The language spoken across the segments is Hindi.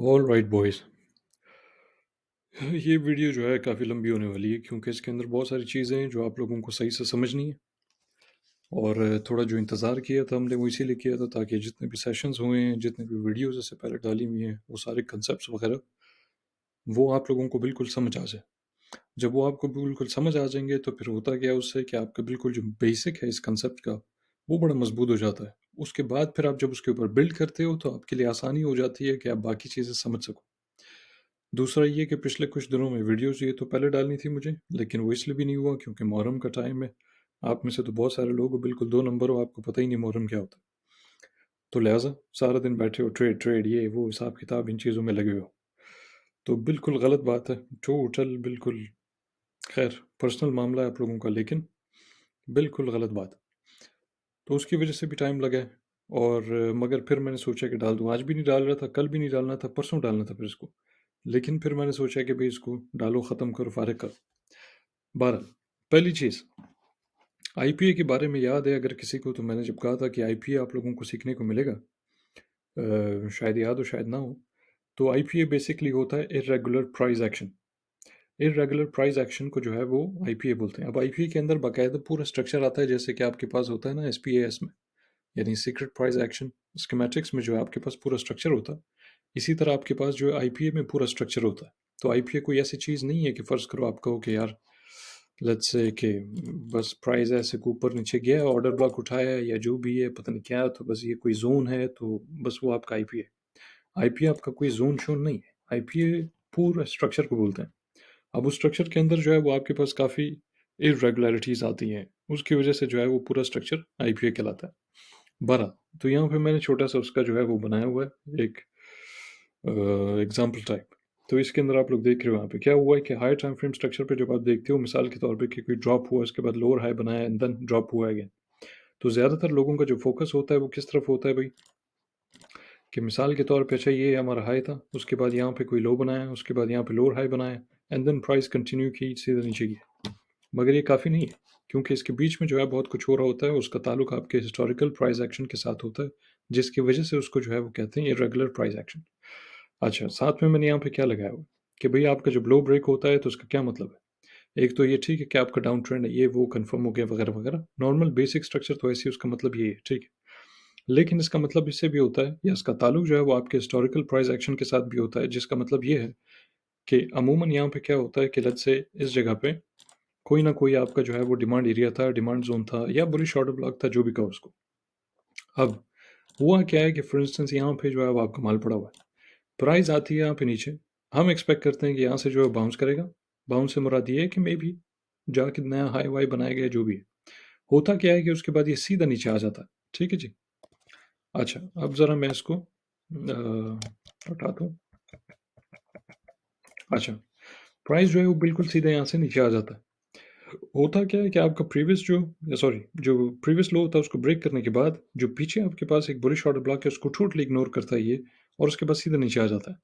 All right boys. ये वीडियो जो है काफ़ी लंबी होने वाली है क्योंकि इसके अंदर बहुत सारी चीज़ें हैं जो आप लोगों को सही से समझनी है। और थोड़ा जो इंतज़ार किया था हमने वो इसीलिए किया था ताकि जितने भी सेशंस हुए हैं, जितने भी वीडियोज़ इससे पहले डाली हुई हैं, वो सारे कंसेप्ट्स वगैरह वो आप लोगों को बिल्कुल समझ आ जाए। जब वो आपको बिल्कुल समझ आ जाएँगे तो फिर होता क्या है उससे कि आपका बिल्कुल जो बेसिक है इस कंसेप्ट का, वो बड़ा मज़बूत हो जाता है। उसके बाद फिर आप जब उसके ऊपर बिल्ड करते हो तो आपके लिए आसानी हो जाती है कि आप बाकी चीज़ें समझ सको। दूसरा ये कि पिछले कुछ दिनों में वीडियोज़ ये तो पहले डालनी थी मुझे, लेकिन वो इसलिए भी नहीं हुआ क्योंकि मुहर्रम का टाइम है। आप में से तो बहुत सारे लोग हो बिल्कुल 2 नंबर हो, आपको पता ही नहीं मुहर्रम क्या होता है। तो लिहाज़ा सारा दिन बैठे हो ट्रेड ये वो हिसाब-किताब इन चीज़ों में लगे हो। तो बिल्कुल गलत बात है, टोटल बिल्कुल ख़ैर पर्सनल मामला है आप लोगों का लेकिन बिल्कुल गलत बात। तो उसकी वज़ह से भी टाइम लगा है और मगर फिर मैंने सोचा कि डाल दूँ। आज भी नहीं डाल रहा था, कल भी नहीं डालना था, परसों डालना था फिर इसको। लेकिन फिर मैंने सोचा कि भई इसको डालो, ख़त्म करो, फ़ारिग करो। बहरहाल, पहली चीज़ आईपीए के बारे में याद है अगर किसी को तो मैंने जब कहा था कि आईपीए आप लोगों को सीखने को मिलेगा शायद याद हो शायद ना हो। तो आईपीए बेसिकली होता है irregular price action. Irregular price action को जो है वो आईपीए बोलते हैं। अब आईपीए के अंदर बाकायदा पूरा स्ट्रक्चर आता है जैसे कि आपके पास होता है ना एसपीएएस में, यानी सीक्रेट प्राइस एक्शन स्कीमेटिक्स में जो है आपके पास पूरा स्ट्रक्चर होता है। इसी तरह आपके पास जो है आईपीए में पूरा स्ट्रक्चर होता है। तो आईपीए कोई ऐसी चीज़ नहीं है कि फ़र्ज़ करो आप कहो कि यार लेट्स से कि बस प्राइस ऐसे ऊपर नीचे गया, ऑर्डर ब्लॉक उठाया या जो भी है पता नहीं क्या, तो बस ये कोई ज़ोन है तो बस वो आपका आईपीए। आईपीए आपका कोई ज़ोन शोन नहीं है। आईपीए पूरा स्ट्रक्चर को बोलते हैं। अब उस स्ट्रक्चर के अंदर जो है वो आपके पास काफ़ी इर्रेगुलरिटीज़ आती हैं। उसकी वजह से जो है वो पूरा स्ट्रक्चर आईपीए कहलाता है। बहरहाल, तो यहाँ पे मैंने छोटा-सा उसका जो है वो बनाया हुआ है एक एग्ज़ाम्पल टाइप। तो इसके अंदर आप लोग देख रहे हो यहाँ पे क्या हुआ है कि हायर टाइम फ्रेम स्ट्रक्चर पे जब आप देखते हो मिसाल के तौर पे कि कोई ड्रॉप हुआ, उसके बाद लोअर हाई बनाया एंड देन ड्रॉप हुआ अगेन। तो ज़्यादातर लोगों का जो फ़ोकस होता है वो किस तरफ होता है भई, कि मिसाल के तौर पे अच्छा ये हमारा हाई था, उसके बाद यहाँ पे कोई लो बनाया, उसके बाद यहाँ पे लोअर हाई बनाया एंड देन प्राइस कंटिन्यू की सीधे नीचे गया। मगर ये काफ़ी नहीं है, क्योंकि इसके बीच में जो है बहुत कुछ हो रहा होता है, उसका ताल्लुक आपके हिस्टोरिकल प्राइस एक्शन के साथ होता है, जिसकी वजह से उसको जो है वो कहते हैं इर्रेगुलर प्राइस एक्शन। अच्छा, साथ में मैंने यहाँ पे क्या लगाया हुआ है कि भई आपका जब लो ब्रेक होता है तो उसका क्या मतलब है? एक तो ये ठीक है कि आपका डाउन ट्रेंड है, ये वो कन्फर्म हो गया वगैरह-वगैरह। नॉर्मल बेसिक स्ट्रक्चर तो ऐसे ही उसका मतलब ये है, ठीक है। लेकिन इसका मतलब इससे भी होता है या इसका ताल्लुक जो है वो आपके हिस्टोरिकल प्राइस एक्शन के साथ भी होता है, जिसका मतलब ये है कि अमूमन यहाँ पे क्या होता है कि लेट्स से इस जगह पे कोई ना कोई आपका जो है वो डिमांड एरिया था, डिमांड ज़ोन था या बुलिश ऑर्डर ब्लॉक था, जो भी कहो उसको। अब हुआ क्या है कि फॉर इंस्टेंस यहाँ पे जो है वो आपका माल पड़ा हुआ है। प्राइस आती है यहाँ पे नीचे, हम एक्सपेक्ट करते हैं कि यहाँ से जो है बाउंस करेगा। बाउंस से मुराद ये है कि मेबी जाके नया हाई-वाई बनाया गया जो भी है। होता क्या है कि उसके बाद ये सीधा नीचे आ जाता है। ठीक है जी? अच्छा, अब ज़रा मैं इसको हटाता हूँ। अच्छा, प्राइस जो है वो बिल्कुल सीधा यहाँ से नीचे आ जाता है। होता क्या है कि आपका प्रीवियस जो प्रीवियस लो होता है उसको ब्रेक करने के बाद जो पीछे आपके पास एक बुलिश ऑर्डर ब्लॉक है उसको टोटली इग्नोर करता है ये और उसके बाद सीधा नीचे आ जाता है।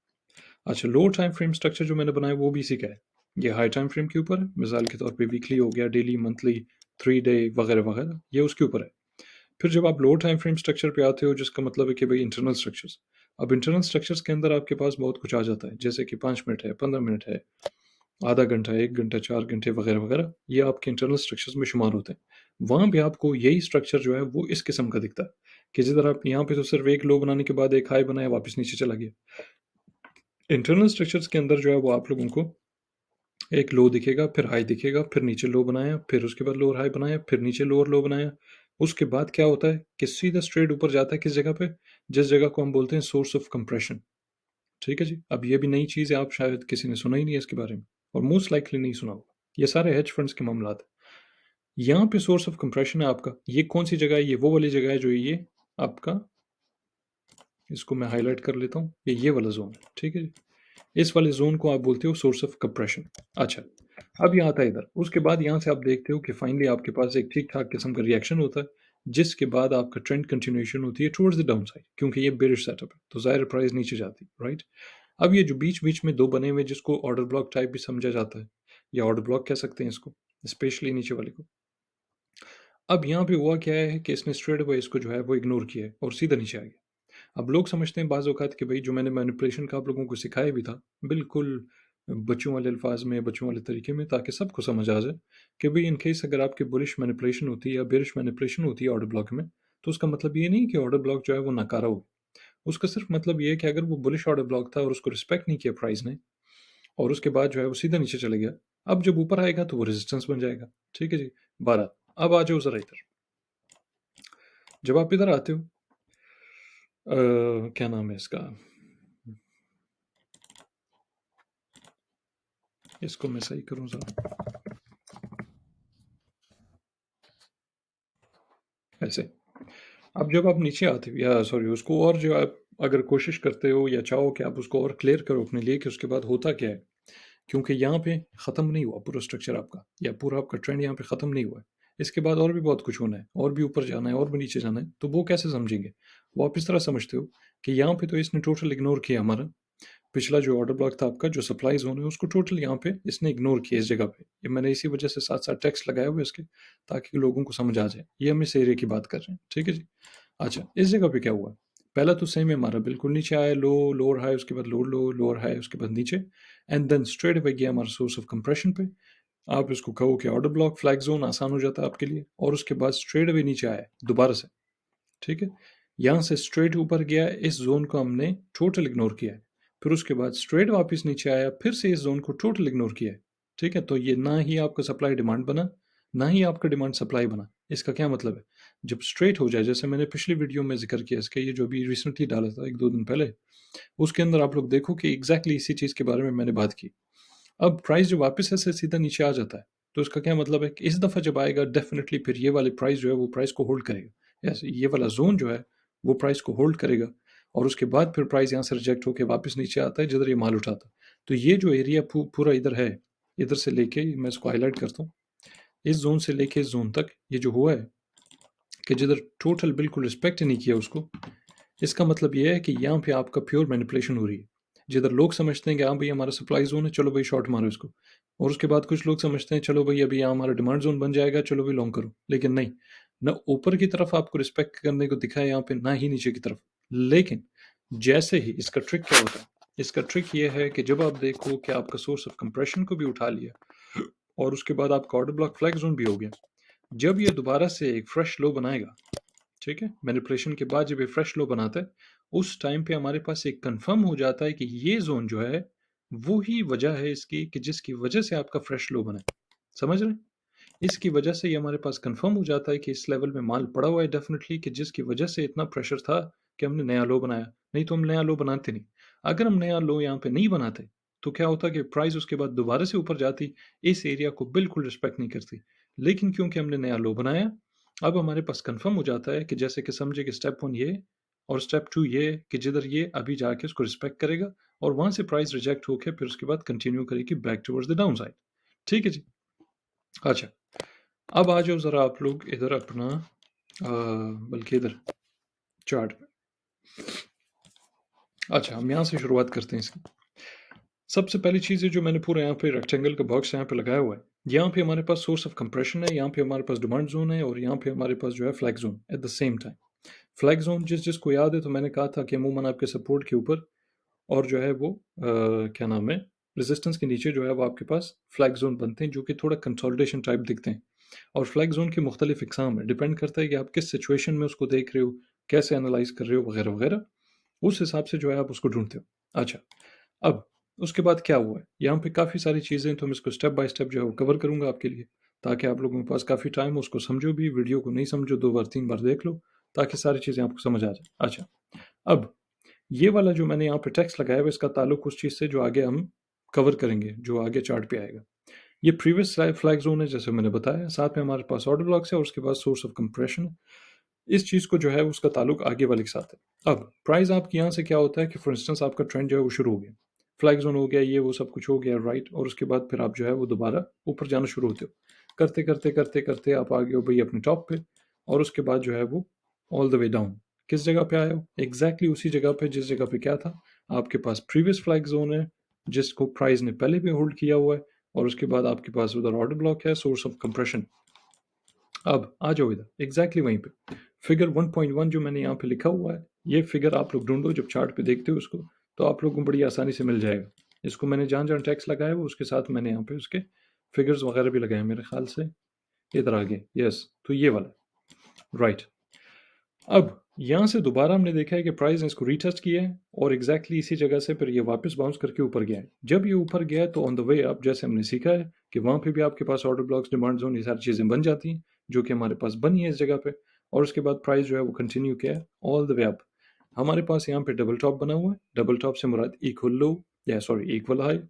अच्छा, लो टाइम फ्रेम स्ट्रक्चर जो मैंने बनाया वो भी इसी का है। ये हाई टाइम फ्रेम के ऊपर है, मिसाल के तौर पे वीकली हो गया, डेली, मंथली, 3 डे वगैरह-वगैरह, ये उसके ऊपर है। फिर जब आप लो टाइम फ्रेम स्ट्रक्चर पे आते हो जिसका मतलब है कि भई इंटरनल स्ट्रक्चर्स। अब इंटरनल स्ट्रक्चर्स के अंदर आपके पास बहुत कुछ आ जाता है, जैसे कि 5 मिनट है, 15 मिनट है, आधा घंटा, 1 घंटा, 4 घंटे वगैरह-वगैरह, ये आपके इंटरनल स्ट्रक्चर्स में शुमार होते हैं। वहाँ पे आपको यही स्ट्रक्चर जो है वो इस किस्म का दिखता है, कि जिधर आप यहाँ पे तो सिर्फ़ एक लो बनाने के बाद एक हाई बनाया, वापस नीचे चला गया। इंटरनल स्ट्रक्चर्स के अंदर जो है वो आप लोगों को एक लो दिखेगा, फिर हाई दिखेगा, फिर नीचे लो बनाया, फिर उसके बाद लोअर हाई बनाया, फिर नीचे लोअर लो बनाया। उसके बाद क्या होता है कि सीधा स्ट्रेट ऊपर जाता है किस जगह पे? जिस जगह को हम बोलते हैं सोर्स ऑफ कंप्रेशन। ठीक है जी? अब ये भी नई चीज़ है, आप शायद किसी ने सुना ही नहीं है इसके बारे में और मोस्ट लाइकली नहीं सुना होगा। ये सारे हेज फंड्स के मामलात हैं। यहाँ पे सोर्स ऑफ कंप्रेशन है आपका। ये कौन-सी जगह है? ये वो वाली जगह है जो ये आपका इसको मैं हाइलाइट कर लेता हूँ। ये वाला ज़ोन है। ठीक है जी? इस वाले ज़ोन को आप बोलते हो सोर्स ऑफ कंप्रेशन। अच्छा, अब ये आता है इधर। उसके बाद यहाँ से आप देखते हो कि फाइनली आपके पास एक ठीक-ठाक किस्म का रिएक्शन होता है, जिसके बाद आपका ट्रेंड कंटिन्यूएशन होती है टुवर्ड्स द डाउन साइड क्योंकि ये बेयरिश सेटअप है, तो ज़ाहिर है प्राइस नीचे जाती है, राइट? अब ये जो बीच-बीच में 2 बने हुए जिसको ऑर्डर ब्लॉक टाइप भी समझा जाता है या ऑर्डर ब्लॉक कह सकते हैं इसको, स्पेशली नीचे वाले को। अब यहाँ पे हुआ क्या है कि इसने स्ट्रेट अवे इसको जो है वो इग्नोर किया है और सीधा नीचे आ गया। अब लोग समझते हैं बाज़ औक़ात कि भई जो मैंने मैनिपुलेशन का आप लोगों को सिखाया भी था, बिल्कुल बच्चों वाले अल्फ़ाज़ में, बच्चों वाले तरीके में ताकि सबको समझ आ जाए कि भई इन केस अगर आपकी बुलिश मैनिपुलेशन होती है या बेयरिश मैनिपुलेशन होती है ऑर्डर ब्लॉक में, तो उसका मतलब ये नहीं कि ऑर्डर ब्लॉक जो है वो नकारा हो। उसका सिर्फ़ मतलब ये है कि अगर वो बुलिश ऑर्डर ब्लॉक था और उसको रिस्पेक्ट नहीं किया प्राइस ने और उसके बाद जो है वो सीधा नीचे चले गया, अब जब ऊपर आएगा तो वो रेज़िस्टेंस बन जाएगा। ठीक है जी? 12 अब आ जाओ ज़रा इधर। जब आप इधर आते हो क्या नाम है इसका? इसको मैं सही करूँ ज़रा, ऐसे। अब जब आप नीचे आते हो या सॉरी उसको और जो आप अगर कोशिश करते हो या चाहो कि आप उसको और क्लियर करो अपने लिए कि उसके बाद होता क्या है? क्योंकि यहाँ पे ख़त्म नहीं हुआ पूरा स्ट्रक्चर आपका या पूरा आपका ट्रेंड यहाँ पे ख़त्म नहीं हुआ है। इसके बाद और भी बहुत कुछ होना है, और भी ऊपर जाना है, और भी नीचे जाना है, तो वो कैसे समझेंगे? वो आप इस तरह समझते हो कि यहाँ पे तो इसने टोटल इग्नोर किया हमारा पिछला जो ऑर्डर ब्लॉक था आपका, जो सप्लाई ज़ोन है, उसको टोटल यहाँ पे इसने इग्नोर किया इस जगह पे। ये मैंने इसी वजह से साथ-साथ टेक्स्ट लगाए हुए इसके, ताकि लोगों को समझ आ जाए। ये हम इस एरिया की बात कर रहे हैं, ठीक है जी? अच्छा, इस जगह पे क्या हुआ? पहला तो सेम है हमारा, बिल्कुल नीचे आया, लो, लोअर हाई, उसके बाद लोअर लो, लोअर हाई, उसके बाद नीचे एंड देन स्ट्रेट अवे गया हमारा सोर्स ऑफ कंप्रेशन पे। आप इसको कहो कि ऑर्डर ब्लॉक, फ्लैग ज़ोन आसान हो जाता है आपके लिए और उसके बाद स्ट्रेट अवे नीचे आया, दोबारा से, ठीक है? यहाँ से स्ट्रेट ऊपर गया, इस ज़ोन को हमने टोटल इग्नोर किया है। फिर उसके बाद स्ट्रेट वापस नीचे आया, फिर से इस ज़ोन को टोटल इग्नोर किया है, ठीक है? तो ये ना ही आपका सप्लाई डिमांड बना, ना ही आपका डिमांड सप्लाई बना। इसका क्या मतलब है? जब स्ट्रेट हो जाए, जैसे मैंने पिछली वीडियो में ज़िक्र किया इसका, ये जो अभी रिसेंटली डाला था 1-2 दिन पहले, उसके अंदर आप लोग देखो कि एग्ज़ैक्टली इसी चीज़ के बारे में मैंने बात की। अब प्राइस जो वापस ऐसे सीधा नीचे आ जाता है, तो इसका क्या मतलब है कि इस दफ़ा जब आएगा डेफ़िनिटली फिर ये वाली प्राइस जो है वो प्राइस को होल्ड करेगा। यस, ये वाला ज़ोन जो है वो प्राइस को होल्ड करेगा और उसके बाद फिर प्राइस यहाँ से रिजेक्ट होके वापस नीचे आता है जिधर ये माल उठाता है। तो ये जो एरिया पूरा इधर है, इधर से लेके मैं इसको हाइलाइट करता हूँ, इस ज़ोन से लेके इस ज़ोन तक ये जो हुआ है कि जिधर टोटल बिल्कुल रिस्पेक्ट नहीं किया उसको, इसका मतलब ये है कि यहाँ पे आपका प्योर मैनिपुलेशन हो रही है। जिधर लोग समझते हैं कि हाँ भाई हमारा सप्लाई ज़ोन है, चलो भाई शॉर्ट मारो इसको। और उसके बाद कुछ लोग समझते हैं चलो भाई अभी यहाँ हमारा डिमांड ज़ोन बन जाएगा, चलो भाई लॉन्ग करो। लेकिन नहीं, ना ऊपर की तरफ आपको रिस्पेक्ट करने को दिखा है यहाँ पे, ना ही नीचे की तरफ। लेकिन जैसे ही इसका ट्रिक क्या होता है? इसका ट्रिक ये है कि जब आप देखो कि आपका सोर्स ऑफ कंप्रेशन को भी उठा लिया और उसके बाद आपका ऑर्डर ब्लॉक फ्लैग ज़ोन भी हो गया। जब ये दोबारा से एक फ्रेश लो बनाएगा, ठीक है? मैनिपुलेशन के बाद जब ये फ्रेश लो बनाता है, उस टाइम पे हमारे पास एक कन्फर्म हो जाता है कि ये ज़ोन जो है, वो ही वजह है इसकी कि जिसकी वजह से आपका फ्रेश लो बना है। समझ रहे हैं? इसकी वजह से ये हमारे पास कन्फर्म हो जाता है कि इस लेवल में माल पड़ा हुआ है डेफ़िनिटली, कि जिसकी वजह से इतना प्रेशर था कि हमने नया लो बनाया, नहीं तो हम नया लो बनाते नहीं। अगर हम नया लो यहाँ पे नहीं बनाते, तो क्या होता कि प्राइस उसके बाद दोबारा से ऊपर जाती, इस एरिया को बिल्कुल रिस्पेक्ट नहीं करती। लेकिन क्योंकि हमने नया लो बनाया, अब हमारे पास कन्फर्म हो जाता है कि जैसे कि समझे कि स्टेप 1 ये और स्टेप 2 ये कि जिधर ये अभी जाके उसको रिस्पेक्ट करेगा और वहाँ से प्राइस रिजेक्ट होके फिर उसके बाद कंटिन्यू करेगी back towards the down side. ठीक है जी? अच्छा। अब आ जाओ ज़रा आप लोग इधर अपना बल्कि इधर चार्ट में। अच्छा, हम यहाँ से शुरुआत करते हैं इसकी। सबसे पहली चीज़ है जो मैंने पूरा यहाँ पे रेक्टेंगल का बॉक्स यहाँ पे लगाया हुआ है। यहाँ पे हमारे पास सोर्स ऑफ कंप्रेशन है, यहाँ पे हमारे पास डिमांड ज़ोन है और यहाँ पे हमारे पास जो है flag zone at the same time. Flag zone जिसको याद है तो मैंने कहा था कि अमूमन आपके सपोर्ट के ऊपर और जो है वो क्या नाम है, रेजिस्टेंस के नीचे जो है वो आपके पास फ्लैग ज़ोन बनते हैं जो कि थोड़ा कंसोलिडेशन टाइप दिखते हैं। और फ्लैग ज़ोन की मुख्तलिफ इकसाम है, डिपेंड करता है कि आप किस सिचुएशन में उसको देख रहे हो, कैसे एनालाइज़ कर रहे हो वगैरह, वगैरह। उस हिसाब से जो है आप उसको ढूँढते हो। अच्छा, अब उसके बाद क्या हुआ है? यहाँ पे काफ़ी सारी चीज़ें तो मैं इसको स्टेप बाय स्टेप जो है वो कवर करूँगा आपके लिए, ताकि आप लोगों के पास काफ़ी टाइम हो, उसको समझो भी, वीडियो को नहीं समझो 2 बार 3 बार देख लो, ताकि सारी चीज़ें आपको समझ आ जाए। अच्छा, अब ये वाला जो मैंने यहाँ पे टेक्स्ट लगाया हुआ है इसका ताल्लुक उस चीज़ से जो आगे हम कवर करेंगे, जो आगे चार्ट पे आएगा। ये प्रीवियस फ्लैग ज़ोन है जैसे मैंने बताया, साथ में हमारे पास ऑर्डर ब्लॉक्स है और उसके बाद सोर्स ऑफ कंप्रेशन है। इस चीज़ को जो है उसका ताल्लुक आगे वाले के साथ है। अब प्राइस आपके यहाँ से क्या होता है कि फॉर इंस्टेंस आपका ट्रेंड जो है वो शुरू हो गया। फ्लैग ज़ोन हो गया, ये वो सब कुछ हो गया राइट, और उसके बाद फिर आप जो है वो दोबारा ऊपर जाना शुरू होते हो। करते, करते, करते, करते आप आ गए हो भई अपने टॉप पे और उसके बाद जो है वो ऑल द वे डाउन। किस जगह पे आए हो? एग्ज़ैक्टली उसी जगह पे जिस जगह पे क्या था, आपके पास प्रीवियस फ्लैग ज़ोन है, जिसको प्राइस ने पहले भी होल्ड किया हुआ है और उसके बाद आपके पास उधर ऑर्डर ब्लॉक है, सोर्स ऑफ कंप्रेशन। अब आ जाओ इधर, एग्ज़ैक्टली वहीं पे। फिगर 1.1 जो मैंने यहाँ पे लिखा हुआ है, ये फिगर आप लोग ढूंढो, जब चार्ट पे देखते हो उसको तो आप लोगों को बड़ी आसानी से मिल जाएगा। इसको मैंने जहाँ जहाँ टैक्स लगाया है वो उसके साथ मैंने यहाँ पे उसके फिगर्स वगैरह भी लगाए हैं मेरे ख्याल से इधर आगे। यस, तो ये वाला राइट। अब यहाँ से दोबारा हमने देखा है कि प्राइस ने इसको रीटेस्ट किया है और एग्जैक्टली इसी जगह से फिर ये वापस बाउंस करके ऊपर गया है। जब ये ऊपर गया है तो ऑन द वे अप जैसे हमने सीखा है कि वहाँ पे भी आपके पास ऑर्डर ब्लॉक्स, डिमांड जोन, ये सारी चीज़ें बन जाती हैं जो कि हमारे पास बनी है इस जगह पे। और उसके बाद प्राइस जो है वो कंटिन्यू किया है ऑल द वे अप। हमारे पास यहाँ पे डबल टॉप बना हुआ है। डबल टॉप से मुराद इक्वल लो या sorry equal high.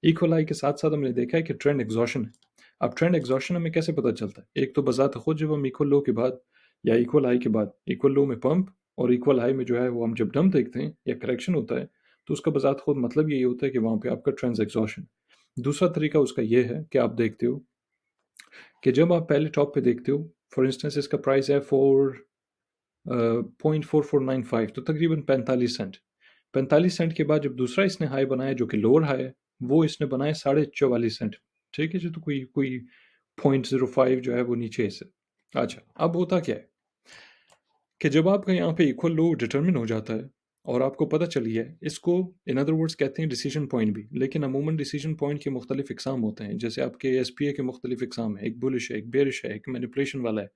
Equal high के साथ साथ हमने देखा है कि ट्रेंड एग्जॉशन है। अब ट्रेंड एग्जॉशन हमें कैसे पता चलता है? एक तो बजात खुद जब हम इक्वल लो के बाद या इक्वल हाई के बाद इक्वल लो में पंप और इक्वल हाई में जो है वो हम जब डंप देखते हैं या करेक्शन होता है तो उसका बजात खुद मतलब यही होता है कि वहाँ पे आपका ट्रेंड एग्जॉशन। दूसरा तरीका उसका ये है कि आप देखते हो कि जब आप पहले टॉप पे देखते हो, फॉर इंस्टेंस इसका प्राइस है 0.4495 तो तकरीबन 45 सेंट। 45 सेंट के बाद जब दूसरा इसने हाई बनाया जो कि लोअर हाई है वो इसने बनाया 44.5 सेंट। ठीक है जी, तो कोई कोई 0.05 जो है वो नीचे इससे। अच्छा, अब होता क्या है कि जब आपका यहाँ पे इक्वल लो डिटरमिन हो जाता है और आपको पता चली है, इसको इन अदर वर्ड्स कहते हैं डिसीजन पॉइंट भी, लेकिन अमूमन डिसीजन पॉइंट के मुख्तलिफ इकसाम होते हैं। जैसे आपके एसपीए के मुख्तलिफ इकसाम है, एक बुलिश है, एक बेरिश है, एक मैनिपुलेशन वाला है,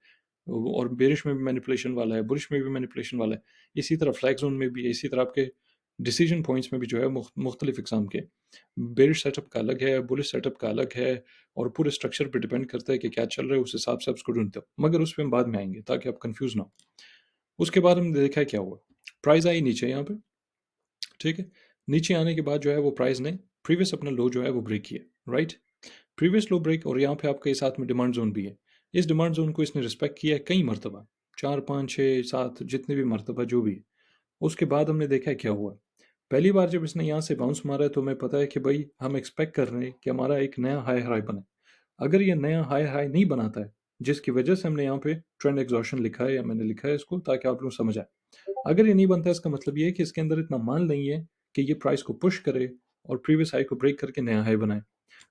और बेरिश में भी मैनिपुलेशन वाला है, बुलिश में भी मैनिपुलेशन वाला है। इसी तरह फ्लैग जोन में भी है, इसी तरह आपके डिसीजन पॉइंट्स में भी जो है मुख्तलिफ इकसाम के बेरिश सेटअप का अलग है, बुलिश सेटअप का अलग है, और पूरे स्ट्रक्चर पर डिपेंड करता है कि क्या चल रहा है, उस हिसाब से आप उसको ढूंढते हो। मगर उस पर हम बाद में आएंगे ताकि आप कंफ्यूज ना हो। उसके बाद हमने देखा है क्या हुआ, प्राइस आई नीचे यहाँ पे। ठीक है, नीचे आने के बाद जो है वो प्राइस ने प्रीवियस अपना लो जो है वो ब्रेक किया, राइट। प्रीवियस लो ब्रेक, और यहाँ पे आपके साथ में डिमांड जोन भी है। इस डिमांड जोन को इसने रिस्पेक्ट किया है कई मरतबा, 4 5 6 7 जितने भी मरतबा जो भी है। उसके बाद हमने देखा है क्या हुआ। पहली बार जब इसने यहाँ से बाउंस मारा है तो हमें पता है कि भाई हम एक्सपेक्ट कर रहे हैं कि हमारा एक नया हाई हाई बने। अगर ये नया हाई हाई नहीं बनाता है, जिसकी वजह से हमने यहाँ पे ट्रेंड एग्जॉशन लिखा है या मैंने लिखा है इसको ताकि आप लोग समझ आए। अगर ये नहीं बनता है इसका मतलब ये है कि इसके अंदर इतना माल नहीं है कि ये प्राइस को पुश करे और प्रीवियस हाई को ब्रेक करके नया हाई बनाए।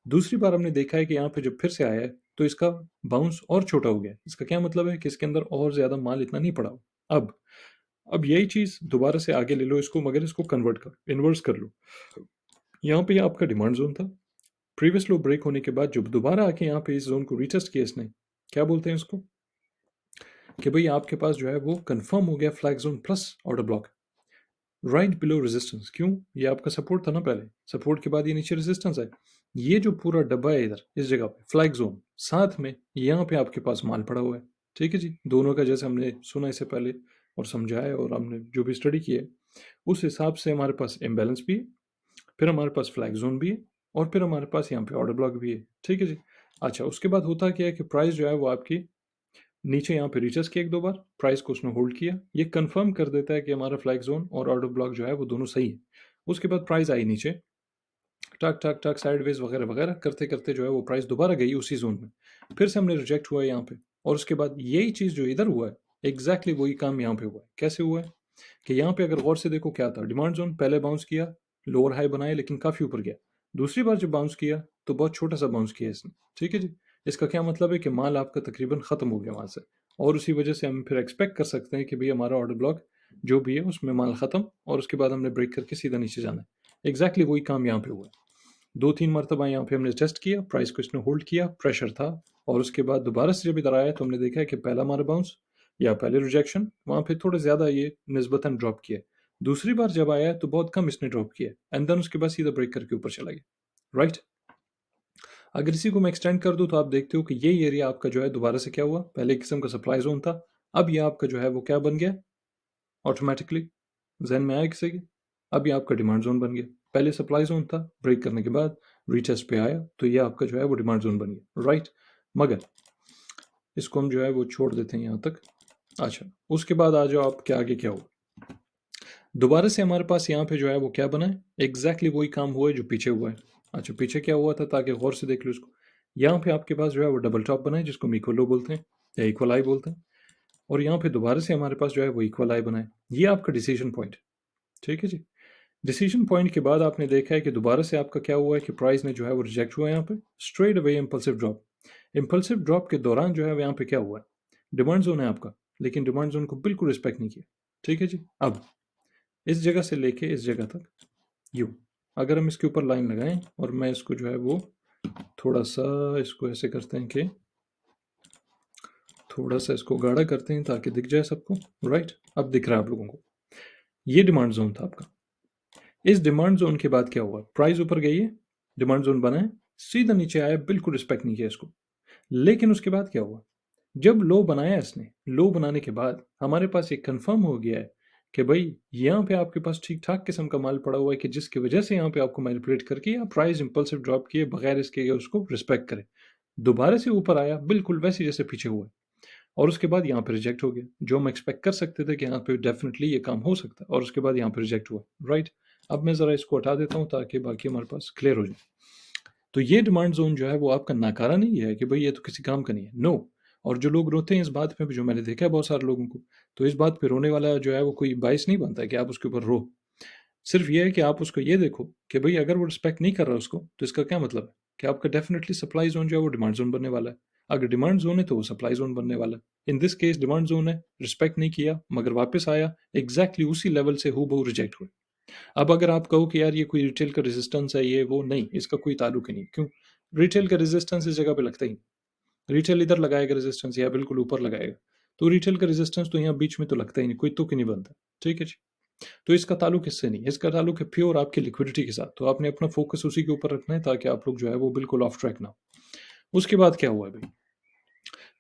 दूसरी बार हमने देखा है कि यहाँ पे जब फिर से आया है तो इसका बाउंस और छोटा हो गया। इसका क्या मतलब है कि इसके अंदर और ज्यादा माल इतना नहीं पड़ा हो। अब अब यही चीज दोबारा से आगे ले लो इसको, मगर इसको कन्वर्ट कर इन्वर्स कर लो। यहाँ पे आपका डिमांड जोन था, प्रीवियस लो ब्रेक होने के बाद जब दोबारा आके यहाँ पे इस जोन को रीटेस्ट किया इसने, क्या बोलते हैं इसको कि भाई आपके पास जो है वो कंफर्म हो गया flag zone plus order block right below resistance. क्यों? ये आपका सपोर्ट था ना, पहले सपोर्ट के बाद ये नीचे रेजिस्टेंस है। ये जो पूरा डब्बा है इधर इस जगह पे फ्लैग जोन, साथ में यहाँ पे आपके पास माल पड़ा हुआ है। ठीक है जी, दोनों का जैसे हमने सुना इससे पहले और समझाया और हमने जो भी स्टडी की है उस हिसाब से हमारे पास इम्बैलेंस भी है, फिर हमारे पास फ्लैग जोन भी है, और फिर हमारे पास यहाँ पे ऑर्डर ब्लॉक भी है। ठीक है जी। अच्छा, उसके बाद होता क्या है कि प्राइस जो है वो आपकी नीचे यहाँ पे रीचेस किया एक दो बार, प्राइस को उसने होल्ड किया, ये कंफर्म कर देता है कि हमारा फ्लैग जोन और ऑर्डर ब्लॉक जो है वो दोनों सही है। उसके बाद प्राइस आई नीचे, टक टक टक साइडवेज वगैरह वगैरह करते करते जो है वो प्राइस दोबारा गई उसी जोन में, फिर से हमने रिजेक्ट हुआ है यहाँ पे। और उसके बाद यही चीज़ जो इधर हुआ है एग्जैक्टली वही काम यहाँ पे हुआ है। कैसे हुआ है कि यहाँ पे अगर गौर से देखो क्या था, डिमांड जोन पहले बाउंस किया, लोअर हाई बनाया लेकिन काफ़ी ऊपर गया। दूसरी बार जब बाउंस किया तो बहुत छोटा सा बाउंस किया इसने। ठीक है जी, इसका क्या मतलब है कि माल आपका तकरीबन ख़त्म हो गया वहाँ से, और उसी वजह से हम फिर एक्सपेक्ट कर सकते हैं कि भाई हमारा ऑर्डर ब्लॉक जो भी है उसमें माल ख़त्म, और उसके बाद हमने ब्रेक करके सीधा नीचे जाना है। एग्जैक्टली वही काम यहाँ पे हुआ है। 2 3 मरतबा यहाँ पे हमने टेस्ट किया, प्राइस को इसने होल्ड किया, प्रेशर था, और उसके बाद दोबारा से जब इधर आया तो हमने देखा है कि पहला हमारा बाउंस या पहले रिजेक्शन वहाँ पे थोड़ा ज़्यादा ये निस्बतन ड्रॉप किया। दूसरी बार जब आया तो बहुत कम इसने ड्रॉप किया, एंड देन उसके बाद सीधा ब्रेक करके ऊपर चला गया, राइट। अगर इसी को मैं एक्सटेंड कर दूँ तो आप देखते हो कि ये एरिया आपका जो है दोबारा से क्या हुआ, पहले एक किस्म का सप्लाई जोन था, अब ये आपका जो है वो क्या बन गया ऑटोमेटिकली, जहन में आया किसी के? अब ये आपका डिमांड जोन बन गया। पहले सप्लाई जोन था, ब्रेक करने के बाद रीटेस्ट पे आया तो ये आपका जो है वो डिमांड जोन बन गया, राइट। मगर इसको हम जो है वो छोड़ देते हैं यहाँ तक। अच्छा, उसके बाद आ जाओ आप, क्या आगे क्या हुआ। दोबारा से हमारे पास यहाँ पे जो है वो क्या बना है, एग्जैक्टली वही काम हुआ है जो पीछे हुआ है। अच्छा, पीछे क्या हुआ था ताकि गौर से देख लो इसको। यहाँ पे आपके पास जो है वो डबल टॉप बना है जिसको हम इक्वल लो बोलते हैं या इक्वल आई बोलते हैं, और यहाँ पे दोबारा से हमारे पास जो है वो इक्वल आई बना है। ये आपका डिसीजन पॉइंट। ठीक है जी। डिसीजन पॉइंट के बाद आपने देखा है कि दोबारा से आपका क्या हुआ है कि प्राइस ने जो है वो रिजेक्ट हुआ है यहाँ पे, straight away impulsive drop. Impulsive drop के दौरान जो है वो यहाँ पे क्या हुआ है, डिमांड जोन है आपका, लेकिन डिमांड जोन को बिल्कुल रिस्पेक्ट नहीं किया। ठीक है जी। अब इस जगह से लेके इस जगह तक यू, अगर हम इसके ऊपर लाइन लगाएं और मैं इसको जो है वो थोड़ा सा इसको ऐसे करते हैं कि थोड़ा सा इसको गाढ़ा करते हैं ताकि दिख जाए सबको, राइट। अब दिख रहा है आप लोगों को, ये डिमांड जोन था आपका। इस डिमांड जोन के बाद क्या हुआ, प्राइस ऊपर गई है, डिमांड जोन बना है, सीधा नीचे आया, बिल्कुल रिस्पेक्ट नहीं किया इसको। लेकिन उसके बाद क्या हुआ, जब लो बनाया इसने, लो बनाने के बाद हमारे पास एक कंफर्म हो गया है कि भाई यहाँ पे आपके पास ठीक ठाक किस्म का माल पड़ा हुआ है कि जिसकी वजह से यहाँ पे आपको मैनिपुलेट करके या प्राइस इंपल्सिव ड्रॉप किए बगैर इसके उसको रिस्पेक्ट करे, दोबारा से ऊपर आया बिल्कुल वैसे जैसे पीछे हुआ है, और उसके बाद यहाँ पे रिजेक्ट हो गया, जो हम एक्सपेक्ट कर सकते थे कि यहाँ पे डेफिनेटली ये काम हो सकता है, और उसके बाद यहाँ पे रिजेक्ट हुआ, राइट। अब मैं ज़रा इसको हटा देता हूँ ताकि बाकी हमारे पास क्लियर हो जाए। तो ये डिमांड जोन जो है वो आपका नाकारा नहीं है कि भाई ये तो किसी काम का नहीं है, नो। और जो लोग रोते हैं इस बात पे, जो मैंने देखा है बहुत सारे लोगों को, तो इस बात पे रोने वाला जो है वो कोई बाइस नहीं बनता है कि आप उसके ऊपर रो। सिर्फ ये है कि आप उसको ये देखो कि भाई अगर वो रिस्पेक्ट नहीं कर रहा उसको, तो इसका क्या मतलब है कि आपका डेफिनेटली सप्लाई जोन जो है वो डिमांड जोन बनने वाला है। अगर डिमांड जोन है तो वो सप्लाई जोन बनने वाला है। In this case demand zone है, रिस्पेक्ट नहीं किया मगर वापस आया एग्जैक्टली उसी लेवल से हूबहू रिजेक्ट हुए। अब अगर आप कहो कि यार ये कोई रिटेल का रेजिस्टेंस है, ये वो, नहीं, इसका कोई ताल्लुक ही नहीं। क्यों? रिटेल का रेजिस्टेंस इस जगह पे लगता ही नहीं। रिटेल इधर लगाएगा रेजिस्टेंस या बिल्कुल ऊपर लगाएगा, तो रिटेल का रेजिस्टेंस तो यहाँ बीच में तो लगता ही नहीं, कोई तुक ही नहीं बनता। ठीक है जी। तो इसका ताल्लुक इससे नहीं, इसका ताल्लुक है प्योर आपकी लिक्विडिटी के साथ। तो आपने अपना फोकस उसी के ऊपर रखना है ताकि आप लोग जो है वो बिल्कुल ऑफ ट्रैक ना हो। उसके बाद क्या हुआ है भाई,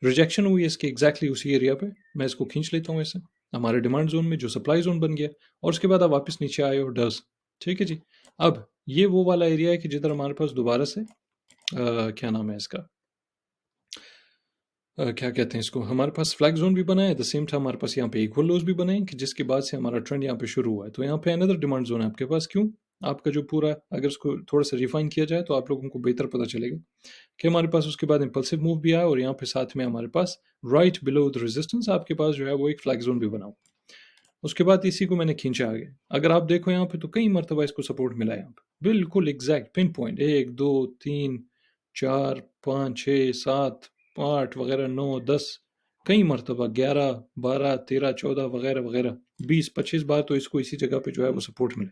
रिजेक्शन हुई है इसके एग्जैक्टली उसी एरिया पे। मैं इसको खींच लेता हूँ ऐसे हमारे डिमांड जोन में, जो सप्लाई जोन बन गया, और उसके बाद आप वापस नीचे आए और डस। ठीक है जी। अब ये वो वाला एरिया है कि जिधर हमारे पास दोबारा से क्या नाम है इसका, क्या कहते हैं इसको, हमारे पास फ्लैग जोन भी बना है, द सेम टाइम हमारे पास यहाँ पे इक्वल लोज भी बने हैं कि जिसके बाद से हमारा ट्रेंड यहाँ पे शुरू हुआ है। तो यहाँ पे अनदर डिमांड जोन है आपके पास। क्यों? आपका जो पूरा, अगर इसको थोड़ा सा रिफाइन किया जाए तो आप लोगों को बेहतर पता चलेगा कि हमारे पास उसके बाद इंपल्सिव मूव भी आया, और यहाँ पे साथ में हमारे पास राइट बिलो द रेजिस्टेंस आपके पास जो है वो एक फ्लैग जोन भी बना हुआ। उसके बाद इसी को मैंने खींचा आगे। अगर आप देखो यहाँ पे तो कई मरतबा इसको सपोर्ट मिला है यहाँ पे, बिल्कुल एग्जैक्ट पिन पॉइंट, 1 2 3 4 5 6 7 8 वगैरह 9 10, कई मरतबा 11 12 13 14 वगैरह वगैरह 20 25 बार तो इसको इसी जगह पे जो है वो सपोर्ट मिला।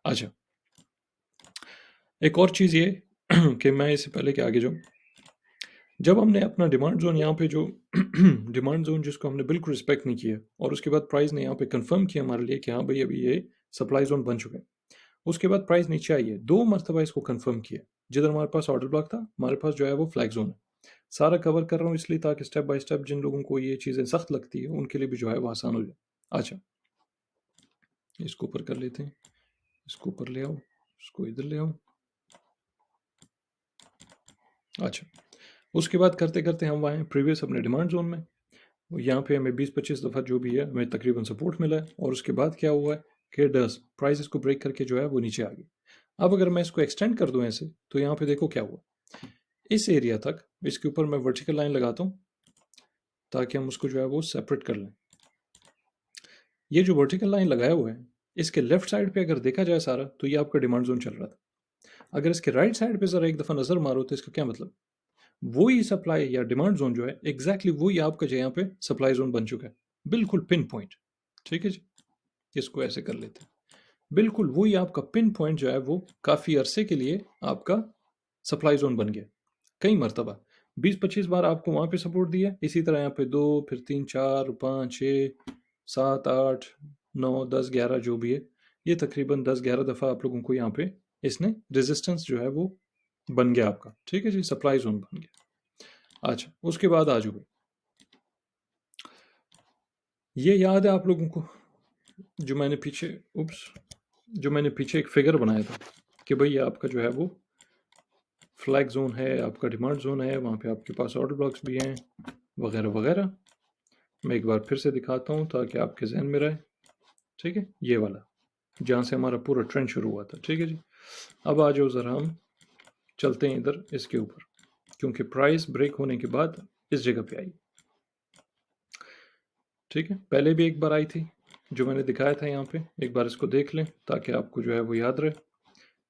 अच्छा, एक और चीज़ ये कि मैं इससे पहले कि आगे जाऊँ, जब हमने अपना डिमांड जोन यहाँ पे जो डिमांड जोन जिसको हमने बिल्कुल रिस्पेक्ट नहीं किया, और उसके बाद प्राइस ने यहाँ पे कंफर्म किया हमारे लिए कि हाँ भाई अभी ये सप्लाई जोन बन चुका है, उसके बाद प्राइस नीचे आई है, 2 मरतबा इसको कंफर्म किया, जिधर हमारे पास ऑर्डर ब्लॉक था हमारे पास जो है वो फ्लैग जोन है। सारा कवर कर रहा हूँ इसलिए ताकि स्टेप बाय स्टेप जिन लोगों को ये चीज़ें सख्त लगती है उनके लिए भी जो है वो आसान हो जाए। अच्छा, इसको ऊपर कर लेते हैं, इसको ऊपर ले आओ, इसको इधर ले आओ। अच्छा, उसके बाद करते करते हम आए प्रीवियस अपने डिमांड जोन में, यहाँ पे हमें 20-25 दफ़ा जो भी है हमें तकरीबन सपोर्ट मिला है, और उसके बाद क्या हुआ है कि डस प्राइस इसको ब्रेक करके जो है वो नीचे आ गई। अब अगर मैं इसको एक्सटेंड कर दूं ऐसे, तो यहाँ पे देखो क्या हुआ, इस एरिया तक इसके ऊपर मैं वर्टिकल लाइन लगाता हूँ ताकि हम उसको जो है वो सेपरेट कर लें। ये जो वर्टिकल लाइन लगाया हुआ है, इसके लेफ्ट साइड पे अगर देखा जाए सारा, तो ये आपका डिमांड जोन चल रहा था। अगर इसके राइट साइड पे ज़रा एक दफ़ा नज़र मारो तो इसका क्या मतलब, वही सप्लाई या डिमांड जोन जो है एग्जैक्टली वही आपका जो यहाँ पे सप्लाई जोन बन चुका है, बिल्कुल पिन पॉइंट। ठीक है जी, इसको ऐसे कर लेते हैं, बिल्कुल वही आपका पिन पॉइंट जो है वो काफ़ी अरसे के लिए आपका सप्लाई जोन बन गया। कई मरतबा 20-25 बार आपको वहाँ पे सपोर्ट दिया, इसी तरह यहाँ पे 2 फिर 3 4 5 6 7 8 9 10 11 जो भी है, ये तकरीबन 10-11 दफ़ा आप लोगों को यहाँ पे इसने रेजिस्टेंस जो है वो बन गया आपका। ठीक है जी, सप्लाई जोन बन गया। अच्छा, उसके बाद आ जाओ, ये याद है आप लोगों को जो मैंने पीछे जो मैंने पीछे एक फिगर बनाया था कि भाई आपका जो है वो फ्लैग जोन है, आपका डिमांड जोन है, वहाँ पे आपके पास ऑर्डर ब्लॉक्स भी हैं वगैरह वगैरह। मैं एक बार फिर से दिखाता हूँ ताकि आपके जहन में रहे। ठीक है, ये वाला जहाँ से हमारा पूरा ट्रेंड शुरू हुआ था। ठीक है जी, अब आ जाओ ज़रा हम चलते हैं इधर इसके ऊपर, क्योंकि प्राइस ब्रेक होने के बाद इस जगह पे आई। ठीक है, पहले भी एक बार आई थी जो मैंने दिखाया था यहाँ पे, एक बार इसको देख लें ताकि आपको जो है वो याद रहे,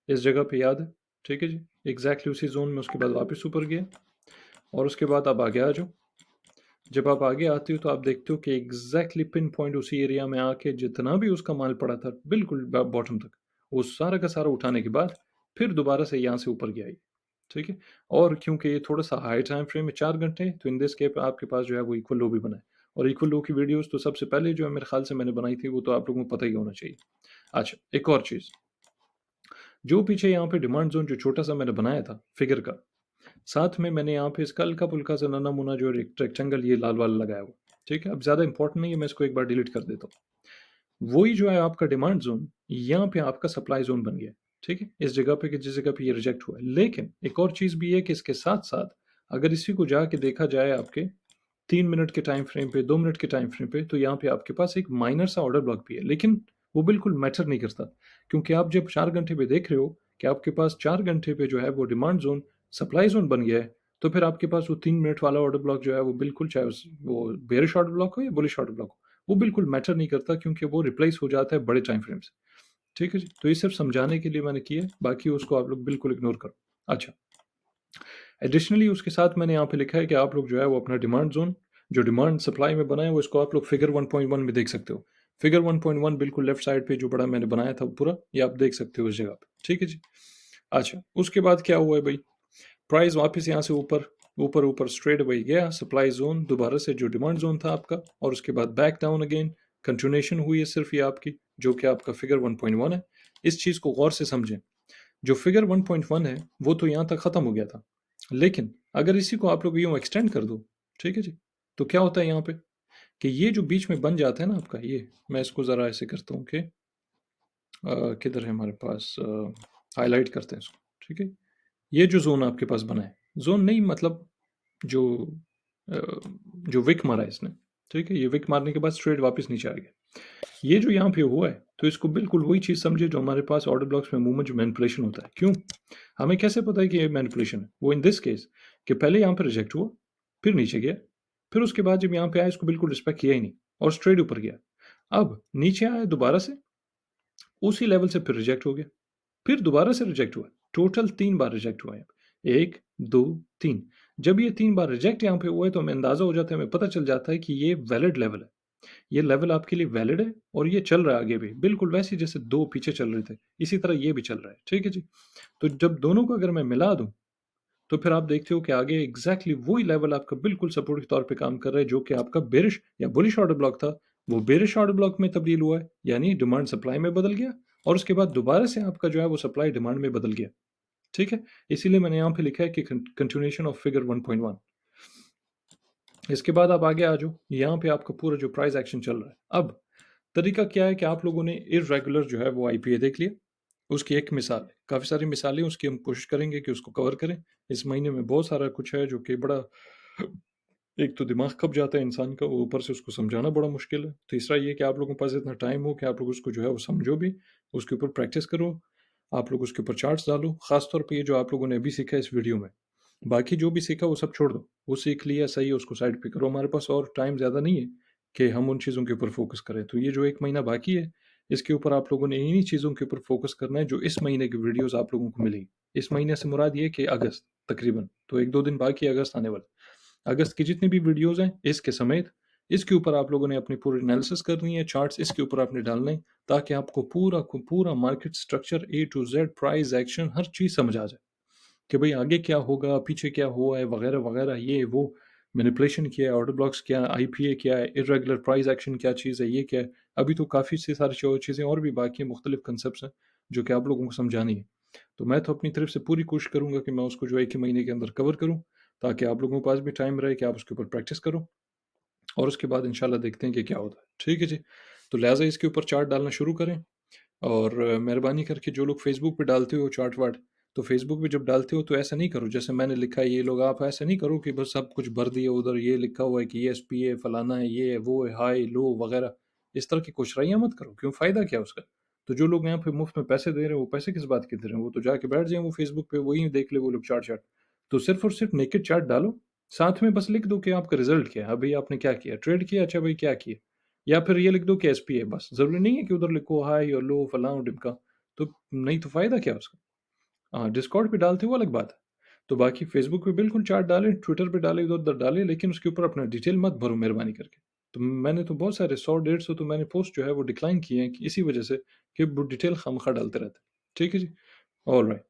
इस जगह पे याद है। ठीक है जी, एग्जैक्टली उसी जोन में उसके बाद वापस ऊपर गया, और उसके बाद अब आगे आ जाओ, जब आप आगे आते हो तो आप देखते हो कि एग्जैक्टली पिन पॉइंट उसी एरिया में आके जितना भी उसका माल पड़ा था बिल्कुल बॉटम तक, वो सारा का सारा उठाने के बाद फिर दोबारा से यहाँ से ऊपर गया ये। ठीक है। और क्योंकि ये थोड़ा सा हाई टाइम फ्रेम में 4 घंटे, तो इन दिस केप आपके पास जो है वो इक्वल लो भी बना है। और इक्वल लो की वीडियोस तो सबसे पहले जो है मेरे ख्याल से मैंने बनाई थी, वो तो आप लोगों को पता ही होना चाहिए। अच्छा, एक और चीज़, जो पीछे यहाँ पे डिमांड जोन जो छोटा सा मैंने बनाया था फिगर का, साथ में मैंने यहाँ पे इसका हल्का फुल्का सा नन्ना मुन्ना जो रेक्टेंगल ये लाल वाला लगाया हुआ। ठीक है, अब ज़्यादा इंपॉर्टेंट नहीं है, मैं इसको एक बार डिलीट कर देता हूँ। वही जो है आपका डिमांड जोन यहाँ पे आपका सप्लाई जोन बन गया। ठीक है, इस जगह पे कि जिस जगह पे ये रिजेक्ट हुआ है। लेकिन एक और चीज़ भी है कि इसके साथ साथ अगर इसी को जाके देखा जाए आपके 3 मिनट के टाइम फ्रेम पे, 2 मिनट के टाइम फ्रेम पे, तो यहाँ पे आपके पास एक माइनर सा ऑर्डर ब्लॉक भी है, लेकिन वो बिल्कुल मैटर नहीं करता, क्योंकि आप जब 4 घंटे पे देख रहे हो कि आपके पास 4 घंटे पे जो है वो डिमांड जोन सप्लाई जोन बन गया है, तो फिर आपके पास वो 3 मिनट वाला ऑर्डर ब्लॉक जो है वो बिल्कुल, चाहे वो बेरिश ऑर्डर ब्लॉक हो या बुलिश ऑर्डर ब्लॉक हो, वो बिल्कुल मैटर नहीं करता, क्योंकि वो रिप्लेस हो जाता है बड़े टाइम फ्रेम से। ठीक है जी, तो ये सिर्फ समझाने के लिए मैंने किया है, बाकी उसको आप लोग बिल्कुल इग्नोर करो। अच्छा, एडिशनली उसके साथ मैंने यहाँ पे लिखा है कि आप लोग जो है वो अपना डिमांड जोन जो डिमांड सप्लाई में बनाया वो इसको आप लोग फिगर 1.1 में देख सकते हो। फिगर 1.1 बिल्कुल लेफ्ट साइड पे जो बड़ा मैंने बनाया था पूरा, ये आप देख सकते हो इस जगह पे। ठीक है जी। अच्छा, उसके बाद क्या हुआ है भाई, प्राइस वापस यहाँ से ऊपर ऊपर ऊपर स्ट्रेट वही गया सप्लाई जोन दोबारा से जो डिमांड जोन था आपका, और उसके बाद बैक डाउन अगेन, कंटिन्यूएशन हुई है सिर्फ ये आपकी, जो कि आपका फिगर 1.1 है। इस चीज़ को गौर से समझें, जो फिगर 1.1 है वो तो यहाँ तक ख़त्म हो गया था, लेकिन अगर इसी को आप लोग यूँ एक्सटेंड कर दो, ठीक है जी, तो क्या होता है यहाँ पे कि ये जो बीच में बन जाता है ना आपका ये, मैं इसको ज़रा ऐसे करता हूँ कि किधर है हमारे पास, हाईलाइट करते हैं इसको। ठीक है, ये जो जोन आपके पास बना है, जोन नहीं मतलब जो अ, जो विक मारा है इसने, ठीक है, ये विक मारने के बाद स्ट्रेट वापस नीचे आ गया। ये जो यहाँ पे हुआ है, तो इसको बिल्कुल वही चीज़ समझे जो हमारे पास ऑर्डर ब्लॉक्स में मूवमेंट जो मैनिपुलेशन होता है। क्यों, हमें कैसे पता है कि ये मैनिपुलेशन है? वो इन दिस केस कि पहले यहाँ पे रिजेक्ट हुआ, फिर नीचे गया, फिर उसके बाद जब यहाँ पे आया इसको बिल्कुल रिस्पेक्ट किया ही नहीं और स्ट्रेट ऊपर गया। अब नीचे आया दोबारा से, उसी लेवल से फिर रिजेक्ट हो गया, फिर दोबारा से रिजेक्ट हुआ। टोटल 3 बार रिजेक्ट हुआ है। 1, 2, 3। जब ये 3 बार रिजेक्ट यहाँ पे हुआ है तो हमें अंदाज़ा हो जाता है, हमें पता चल जाता है कि ये वैलिड लेवल है। ये लेवल आपके लिए वैलिड है और ये चल रहा है आगे भी, बिल्कुल वैसे ही जैसे 2 पीछे चल रहे थे, इसी तरह ये भी चल रहा है। ठीक है जी? तो जब दोनों को अगर मैं मिला दूँ, तो फिर आप देखते हो कि आगे एग्ज़ैक्टली वही लेवल आपका बिल्कुल सपोर्ट के तौर पे काम कर रहा है, जो कि आपका बेरिश या बुलिश ऑर्डर ब्लॉक था, वो बेरिश ऑर्डर ब्लॉक में तब्दील हुआ है, यानी डिमांड सप्लाई में बदल गया, और उसके बाद दोबारा से आपका जो है वो सप्लाई डिमांड में बदल गया। ठीक है? इसीलिए मैंने यहाँ पे लिखा है कि कंटिन्यूएशन ऑफ फिगर 1.1। इसके बाद आप आगे आ जाओ, यहाँ पे आपका पूरा जो प्राइस एक्शन चल रहा है। अब तरीका क्या है कि आप लोगों ने इर्रेगुलर जो है वो आईपीए देख लिया, उसकी एक मिसाल है, काफ़ी सारी मिसालें उसकी हम कोशिश करेंगे कि उसको कवर करें। इस महीने में बहुत सारा कुछ है जो कि बड़ा, एक तो दिमाग खप जाता है इंसान का, ऊपर से उसको समझाना बड़ा मुश्किल है। तीसरा ये कि आप लोगों के पास इतना टाइम हो कि आप लोग उसको जो है वो समझो भी, उसके ऊपर प्रैक्टिस करो, आप लोग उसके ऊपर चार्ट्स डालो। ख़ास तौर पे ये जो आप लोगों ने अभी सीखा है इस वीडियो में, बाकी जो भी सीखा वो सब छोड़ दो, वो सीख लिया सही है, उसको साइड पे करो। हमारे पास और टाइम ज़्यादा नहीं है कि हम उन चीज़ों के ऊपर फोकस करें। तो ये जो 1 महीना बाकी है, इसके ऊपर आप लोगों ने इन्हीं चीज़ों के ऊपर फोकस करना है जो इस महीने की वीडियोज़ आप लोगों को मिलेंगी। इस महीने से मुराद ये है कि अगस्त तकरीबन, तो 1-2 दिन बाकी है अगस्त आने वाला। अगस्त की जितनी भी वीडियोज़ हैं, इसके समेत, इसके ऊपर आप लोगों ने अपनी पूरी एनालिसिस करनी है, चार्ट्स इसके ऊपर आपने डालने हैं, ताकि आपको पूरा को पूरा market structure A to Z, price action, हर चीज़ समझ आ जाए कि भाई आगे क्या होगा, पीछे क्या हुआ है, वगैरह वगैरह, ये वो मैनिपुलेशन क्या है, ऑर्डर ब्लॉक्स क्या है, आईपीए क्या है, इरेगुलर प्राइस एक्शन क्या चीज़ है, ये क्या है। अभी तो काफ़ी सी सारी चीज़ें और भी बाकी हैं, मुख्तलिफ कंसेप्ट हैं जो कि आप लोगों को समझानी है। तो मैं तो अपनी तरफ से पूरी कोशिश करूंगा कि मैं उसको जो 1 ही महीने के अंदर कवर करूं, ताकि आप लोगों के पास भी टाइम रहे कि आप उसके ऊपर प्रैक्टिस करो, और उसके बाद इंशाल्लाह देखते हैं कि क्या होता है। ठीक है जी? तो लिहाजा इसके ऊपर चार्ट डालना शुरू करें। और मेहरबानी करके जो लोग फेसबुक पे डालते हो चार्ट वार्ट, तो फेसबुक पे जब डालते हो तो ऐसा नहीं करो जैसे मैंने लिखा है, ये लोग आप ऐसा नहीं करो कि बस सब कुछ भर दिए उधर, ये लिखा हुआ है कि ये एस पी है, फलाना है, ये है, वो है, हाई लो वगैरह, इस तरह की कुशराइयाँ मत करो। क्यों, फ़ायदा क्या है उसका? तो जो लोग यहाँ पे मुफ्त में पैसे दे रहे हैं, वो पैसे किस बात के दे रहे हैं? वो तो जाके बैठ जाए वो फेसबुक पे, वही देख ले वो लोग चार्ट चार्ट। तो सिर्फ और सिर्फ नेकेड चार्ट डालो, साथ में बस लिख दो कि आपका रिजल्ट क्या है, अभी आपने क्या किया, ट्रेड किया, अच्छा भाई क्या किया, या फिर ये लिख दो कि एसपी है, बस। ज़रूरी नहीं है कि उधर लिखो हाई और लो फलां ढिमका, तो नहीं तो फ़ायदा क्या उसका? हाँ, डिस्कॉर्ड पे डालते हो अलग बात है। तो बाकी फेसबुक पे बिल्कुल चार्ट डालें, ट्विटर पे डालें, इधर-उधर डालें, लेकिन उसके ऊपर अपना डिटेल मत भरो मेहरबानी करके। तो मैंने तो बहुत सारे 100 150 तो मैंने पोस्ट जो है वो डिक्लाइन किए हैं कि इसी वजह से कि वो डिटेल खामखा डालते रहते हैं। ठीक है जी? ऑलराइट।